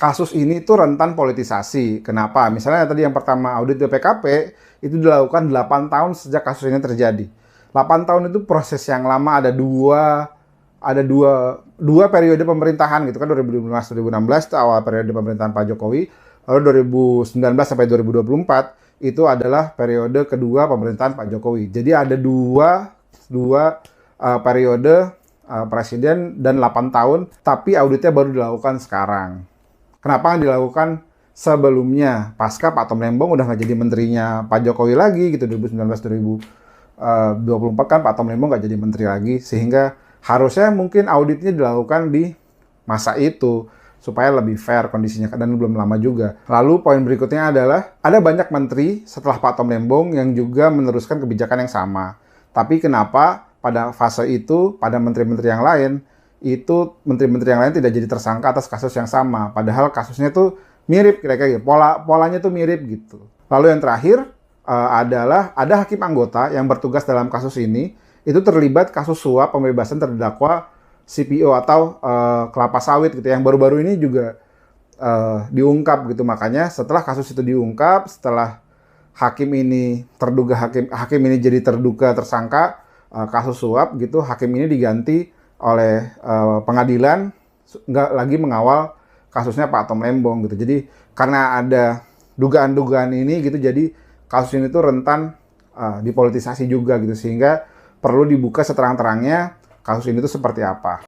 kasus ini tuh rentan politisasi. Kenapa? Misalnya tadi yang pertama audit BPKP itu dilakukan 8 tahun sejak kasus ini terjadi. 8 tahun itu proses yang lama, ada dua periode pemerintahan gitu kan, 2015-2016 itu awal periode pemerintahan Pak Jokowi, lalu 2019 sampai 2024 itu adalah periode kedua pemerintahan Pak Jokowi. Jadi ada dua periode presiden dan 8 tahun, tapi auditnya baru dilakukan sekarang. Kenapa nggak dilakukan sebelumnya? Pasca Pak Tom Lembong udah nggak jadi menterinya Pak Jokowi lagi gitu, 2019-2024 kan Pak Tom Lembong nggak jadi menteri lagi, sehingga harusnya mungkin auditnya dilakukan di masa itu supaya lebih fair kondisinya, dan belum lama juga. Lalu poin berikutnya adalah ada banyak menteri setelah Pak Tom Lembong yang juga meneruskan kebijakan yang sama. Tapi kenapa pada fase itu, pada menteri-menteri yang lain, itu menteri-menteri yang lain tidak jadi tersangka atas kasus yang sama, padahal kasusnya tuh mirip kira-kira gitu. Polanya tuh mirip gitu. Lalu yang terakhir adalah ada hakim anggota yang bertugas dalam kasus ini itu terlibat kasus suap pembebasan terdakwa CPO atau kelapa sawit gitu, yang baru-baru ini juga diungkap gitu. Makanya setelah kasus itu diungkap, setelah hakim ini jadi terduga tersangka kasus suap gitu, hakim ini diganti oleh pengadilan, nggak lagi mengawal kasusnya Pak Tom Lembong gitu. Jadi karena ada dugaan-dugaan ini gitu, jadi kasus ini tuh rentan dipolitisasi juga gitu, sehingga perlu dibuka seterang-terangnya kasus ini tuh seperti apa.